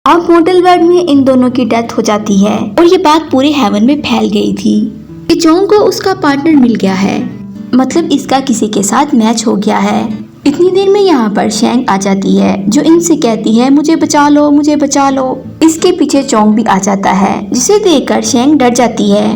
अब model world में इन दोनों की डेथ हो जाती है और ये बात पूरे हेवन में फैल गई थी कि जोंग को उसका पार्टनर मिल गया है, मतलब इसका किसी के साथ मैच हो गया है। इतनी देर में यहाँ पर शेंग आ जाती है जो इनसे कहती है मुझे बचा लो, मुझे बचा लो। इसके पीछे चोंग भी आ जाता है जिसे देखकर शेंग डर जाती है।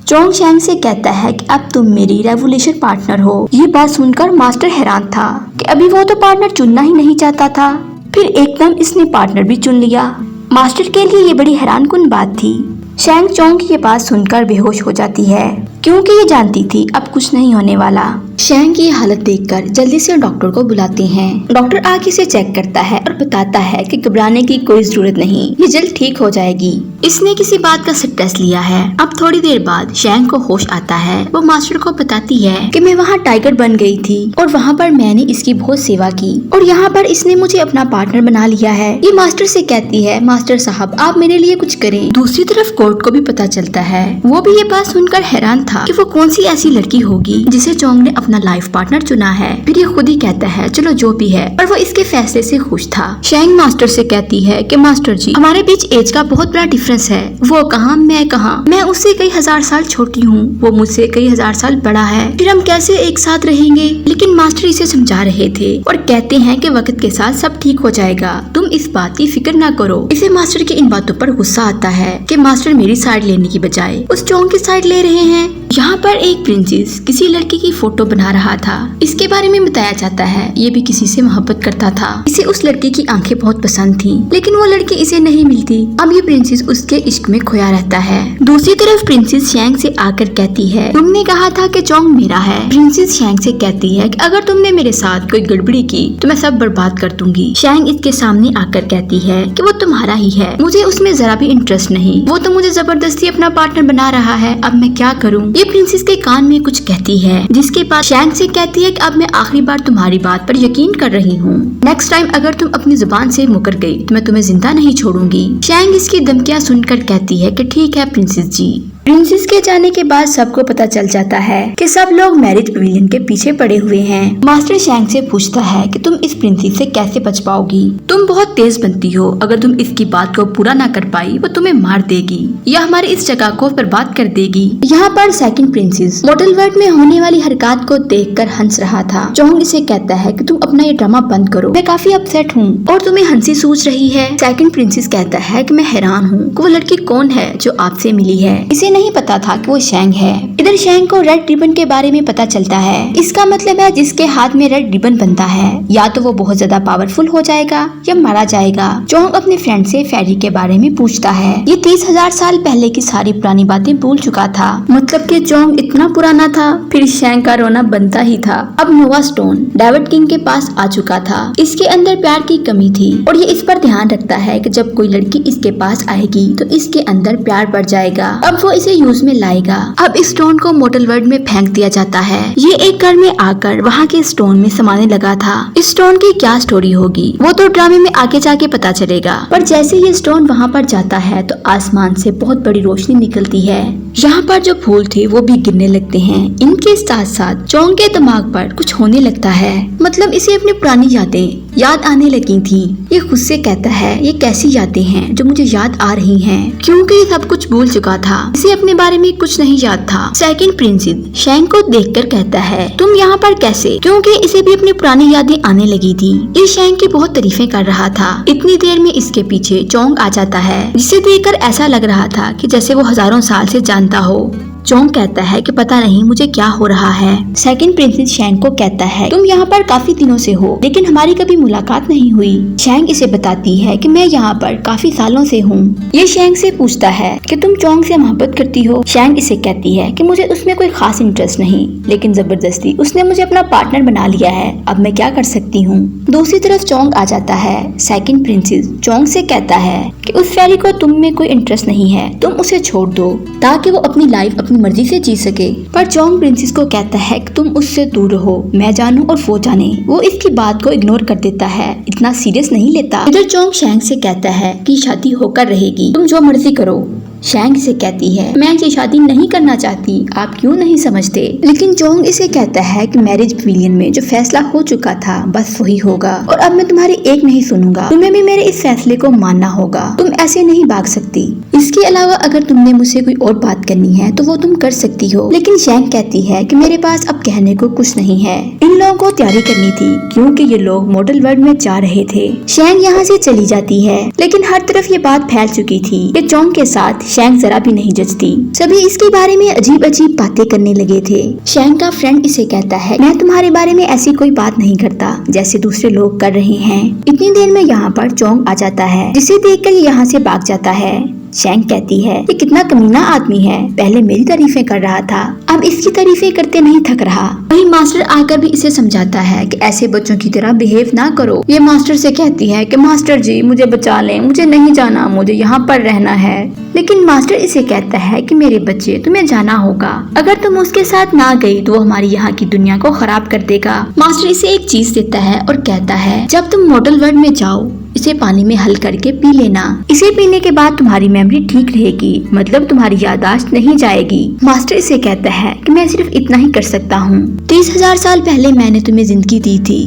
चोंग शेंग से कहता है कि अब तुम मेरी रेवोल्यूशन पार्टनर हो। ये बात सुनकर मास्टर हैरान था कि अभी वो तो पार्टनर चुनना ही नहीं चाहता था, फिर एकदम इसने पार्टनर भी चुन लिया। मास्टर के लिए ये बड़ी हैरानकुन बात थी। शेंग चोंग की ये बात सुनकर बेहोश हो जाती है क्योंकि ये जानती थी अब कुछ नहीं होने वाला। शेंग की हालत देखकर जल्दी से डॉक्टर को बुलाते हैं। डॉक्टर आके इसे चेक करता है और बताता है कि घबराने की कोई जरूरत नहीं, ये जल्द ठीक हो जाएगी। इसने किसी बात का सिर्फ टेस्ट लिया है। अब थोड़ी देर बाद शेंग को होश आता है। वो मास्टर को बताती है कि मैं वहाँ टाइगर बन गई थी और वहाँ पर मैंने इसकी बहुत सेवा की और यहाँ पर इसने मुझे अपना पार्टनर बना लिया है। ये मास्टर से कहती है मास्टर साहब आप मेरे लिए कुछ करें। दूसरी तरफ कोर्ट को भी पता चलता है। वो भी ये बात सुनकर हैरान था कि वो कौन सी ऐसी लड़की होगी जिसे चोंग ने अपना लाइफ पार्टनर चुना है। फिर ये खुद ही कहता है चलो जो भी है, और वो इसके फैसले से खुश था। शेंग मास्टर से कहती है कि मास्टर जी हमारे बीच एज का बहुत बड़ा डिफरेंस है। वो कहाँ मैं कहाँ, मैं उससे कई हजार साल छोटी हूँ, वो मुझसे कई हजार साल बड़ा है, फिर हम कैसे एक साथ रहेंगे। लेकिन मास्टर इसे समझा रहे थे और कहते हैं कि वक्त के साथ सब ठीक हो जाएगा, तुम इस बात की फिक्र ना करो। इसे मास्टर की इन बातों पर गुस्सा आता है कि मास्टर मेरी साइड लेने की बजाय उस चोंग की साइड ले रहे हैं। यहाँ पर एक प्रिंसेस किसी लड़की की फोटो बना रहा था। इसके बारे में बताया जाता है ये भी किसी से मोहब्बत करता था। इसे उस लड़की की आंखें बहुत पसंद थी, लेकिन वो लड़की इसे नहीं मिलती। अब ये प्रिंसेस उसके इश्क में खोया रहता है। दूसरी तरफ प्रिंसेस शेंग से आकर कहती है तुमने कहा था कि चोंग मेरा है। प्रिंसेस शेंग से कहती है कि अगर तुमने मेरे साथ कोई गड़बड़ी की तो मैं सब बर्बाद कर दूंगी। शेंग इसके सामने आकर कहती है कि वो तुम्हारा ही है, मुझे उसमें जरा भी इंटरेस्ट नहीं, वो तो मुझे जबरदस्ती अपना पार्टनर बना रहा है, अब मैं क्या करूँ। ये प्रिंसेस के कान में कुछ कहती है जिसके बाद शेंग से कहती है कि अब मैं आखिरी बार तुम्हारी बात पर यकीन कर रही हूँ। नेक्स्ट टाइम अगर तुम अपनी जुबान से मुकर गई तो मैं तुम्हें जिंदा नहीं छोड़ूंगी। शेंग इसकी धमकियाँ सुनकर कहती है कि ठीक है प्रिंसेस जी। प्रिंसेस के जाने के बाद सबको पता चल जाता है कि सब लोग मैरिज पवेलियन के पीछे पड़े हुए हैं। मास्टर शेंग से पूछता है कि तुम इस प्रिंसेस से कैसे बच पाओगी, तुम बहुत तेज बनती हो, अगर तुम इसकी बात को पूरा ना कर पाई वो तुम्हें मार देगी या हमारी इस जगह को बर्बाद कर देगी। यहाँ पर सेकंड प्रिंसेस मॉडल वर्ल्ड में होने वाली हरकत को देखकर हंस रहा था। चोंग इसे कहता है कि तुम अपना ये ड्रामा बंद करो, मैं काफी अपसेट हूँ और तुम्हें हंसी सूझ रही है। सेकंड प्रिंसेस कहता है कि मैं हैरान हूँ कि वो लड़की कौन है जो आपसे मिली है। इसे नहीं पता था कि वो शेंग है। इधर शेंग को रेड रिबन के बारे में पता चलता है। इसका मतलब है जिसके हाथ में रेड रिबन बनता है या तो वो बहुत ज्यादा पावरफुल हो जाएगा या मारा जाएगा। चोंग अपने फ्रेंड से फेरी के बारे में पूछता है। ये 30,000 साल पहले की सारी पुरानी बातें भूल चुका था, मतलब कि चोंग इतना पुराना था। फिर शेंग का रोना बनता ही था। अब नोवा स्टोन डेविड किंग के पास आ चुका था। इसके अंदर प्यार की कमी थी और ये इस पर ध्यान रखता है कि जब कोई लड़की इसके पास आएगी तो इसके अंदर प्यार बढ़ जाएगा। अब वो इसे यूज में लाएगा। अब इस स्टोन को मॉडल वर्ल्ड में फेंक दिया जाता है। ये एक घर में आकर वहाँ के स्टोन में समाने लगा था। इस स्टोन की क्या स्टोरी होगी वो तो ड्रामे में आगे जाके पता चलेगा। पर जैसे ये स्टोन वहाँ पर जाता है तो आसमान से बहुत बड़ी रोशनी निकलती है। यहाँ पर जो फूल थे वो भी गिरने लगते हैं। इनके साथ साथ चोंग के दिमाग पर कुछ होने लगता है, मतलब इसे अपनी पुरानी यादें याद आने लगी थी। ये खुद से कहता है ये कैसी यादें हैं जो मुझे याद आ रही हैं, क्योंकि ये सब कुछ भूल चुका था। इसे अपने बारे में कुछ नहीं याद था। सेकंड प्रिंसेस शेंग को देखकर कहता है तुम यहाँ पर कैसे, क्योंकि इसे भी अपनी पुरानी यादें आने लगी थी। ये शेंग की बहुत तारीफें कर रहा था। इतनी देर में इसके पीछे चोंग आ जाता है जिसे देखकर ऐसा लग रहा था कि जैसे वो हजारों साल से जानता हो। चोंग कहता है कि पता नहीं मुझे क्या हो रहा है। सेकंड प्रिंसेस शेंग को कहता है तुम यहाँ पर काफी दिनों से हो लेकिन हमारी कभी मुलाकात नहीं हुई। शेंग इसे बताती है कि मैं यहाँ पर काफी सालों से हूँ। ये शेंग से पूछता है कि तुम चोंग से मोहब्बत करती हो। शेंग इसे कहती है कि मुझे उसमें कोई खास इंटरेस्ट नहीं, लेकिन जबरदस्ती उसने मुझे अपना पार्टनर बना लिया है, अब मैं क्या कर सकती हूँ। दूसरी तरफ चोंग आ जाता है। सेकंड प्रिंसेस चोंग से कहता है कि उस फेरी को तुम में कोई इंटरेस्ट नहीं है, तुम उसे छोड़ दो ताकि वो अपनी लाइफ अपनी मर्जी से जी सके। पर चोंग प्रिंसेस को कहता है कि तुम उससे दूर रहो, मैं जानूं और वो जाने। वो इसकी बात को इग्नोर कर देता है, इतना सीरियस नहीं लेता। इधर चोंग शेंग से कहता है कि शादी होकर रहेगी, तुम जो मर्जी करो। शैंग इसे कहती है मैं ये शादी नहीं करना चाहती, आप क्यों नहीं समझते। लेकिन जोंग इसे कहता है कि मैरिज पवेलियन में जो फैसला हो चुका था बस वही होगा और अब मैं तुम्हारी एक नहीं सुनूंगा, तुम्हें भी मेरे इस फैसले को मानना होगा, तुम ऐसे नहीं भाग सकती। इसके अलावा अगर तुमने मुझसे कोई और बात करनी है तो वो तुम कर सकती हो। लेकिन शैंग कहती है कि मेरे पास अब कहने को कुछ नहीं है। इन लोगों को तैयारी करनी थी क्योंकि ये लोग मॉडल वर्ल्ड में जा रहे थे। शैंग यहाँ से चली जाती है लेकिन हर तरफ ये बात फैल चुकी थी कि जोंग के साथ शैंग जरा भी नहीं जचती। सभी इसके बारे में अजीब अजीब बातें करने लगे थे। शैंग का फ्रेंड इसे कहता है मैं तुम्हारे बारे में ऐसी कोई बात नहीं करता जैसे दूसरे लोग कर रहे हैं। इतनी देर में यहाँ पर जोंग आ जाता है जिसे देखकर यहाँ से भाग जाता है। शैंग कहती है ये कितना कमीना आदमी है, पहले मेरी तारीफें कर रहा था अब इसकी तारीफें करते नहीं थक रहा। वही मास्टर आकर भी इसे समझाता है कि ऐसे बच्चों की तरह बिहेव ना करो। ये मास्टर से कहती है कि मास्टर जी मुझे बचा लें, मुझे नहीं जाना, मुझे यहाँ पर रहना है। लेकिन मास्टर इसे कहता है कि मेरे बच्चे तुम्हें जाना होगा, अगर तुम उसके साथ ना गई तो वो हमारी यहाँ की दुनिया को खराब कर देगा। मास्टर इसे एक चीज देता है और कहता है जब तुम मॉडल वर्ल्ड में जाओ इसे पानी में हल करके पी लेना, इसे पीने के बाद तुम्हारी मेमोरी ठीक रहेगी, मतलब तुम्हारी याददाश्त नहीं जाएगी। मास्टर इसे कहता है कि मैं सिर्फ इतना ही कर सकता हूँ। 30,000 साल पहले मैंने तुम्हें जिंदगी दी थी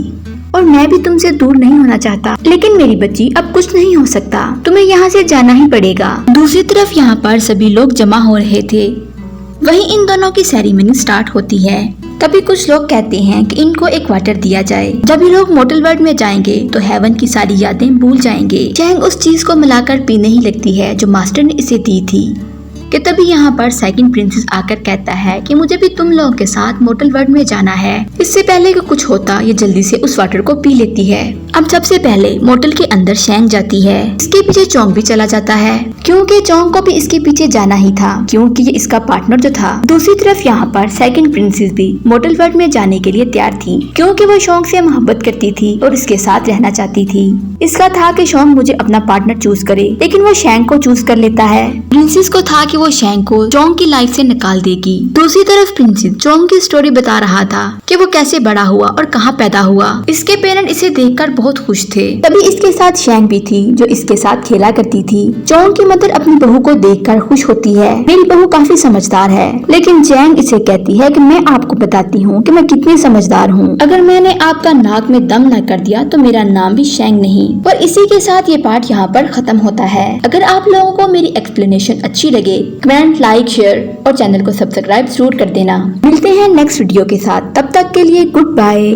और मैं भी तुमसे दूर नहीं होना चाहता, लेकिन मेरी बच्ची अब कुछ नहीं हो सकता, तुम्हें यहाँ से जाना ही पड़ेगा। दूसरी तरफ यहाँ पर सभी लोग जमा हो रहे थे। वहीं इन दोनों की सेरेमनी स्टार्ट होती है। तभी कुछ लोग कहते हैं कि इनको एक वाटर दिया जाए। जब ये लोग मॉडल वर्ल्ड में जाएंगे तो हेवन की सारी यादें भूल जाएंगे। शैंग उस चीज को मिलाकर पीने ही लगती है जो मास्टर ने इसे दी थी कि तभी यहाँ पर सेकंड प्रिंसेस आकर कहता है कि मुझे भी तुम लोगों के साथ मॉडल वर्ल्ड में जाना है। इससे पहले कि कुछ होता ये जल्दी से उस वाटर को पी लेती है। अब सबसे पहले मॉडल के अंदर शैंग जाती है, इसके पीछे जोंग भी चला जाता है क्योंकि जोंग को भी इसके पीछे जाना ही था क्योंकि ये इसका पार्टनर जो था। दूसरी तरफ यहाँ पर सेकंड प्रिंसेस भी मॉडल वर्ल्ड में जाने के लिए तैयार थी क्योंकि वो शौक से मोहब्बत करती थी और इसके साथ रहना चाहती थी। इसका था कि शौक मुझे अपना पार्टनर चूज करे, लेकिन वो शैंग को चूज कर लेता है। प्रिंसेस को था कि वो शैंग को जोंग की लाइफ से निकाल देगी। दूसरी तरफ प्रिंसेस जोंग की स्टोरी बता रहा था कि वो कैसे बड़ा हुआ और कहाँ पैदा हुआ। इसके पेरेंट इसे देखकर बहुत खुश थे। तभी इसके साथ शैंग भी थी जो इसके साथ खेला करती थी। जोंग की मदर अपनी बहू को देखकर खुश होती है, मेरी बहू काफी समझदार है। लेकिन जैंग इसे कहती है कि मैं आपको बताती हूँ कि मैं कितनी समझदार हूँ, अगर मैंने आपका नाक में दम न कर दिया तो मेरा नाम भी शैंग नहीं। और इसी के साथ ये पार्ट यहाँ पर खत्म होता है। अगर आप लोगों को मेरी एक्सप्लेनेशन अच्छी लगे कमेंट, लाइक, शेयर और चैनल को सब्सक्राइब जरूर कर देना। मिलते हैं नेक्स्ट वीडियो के साथ, तब तक के लिए गुड बाय।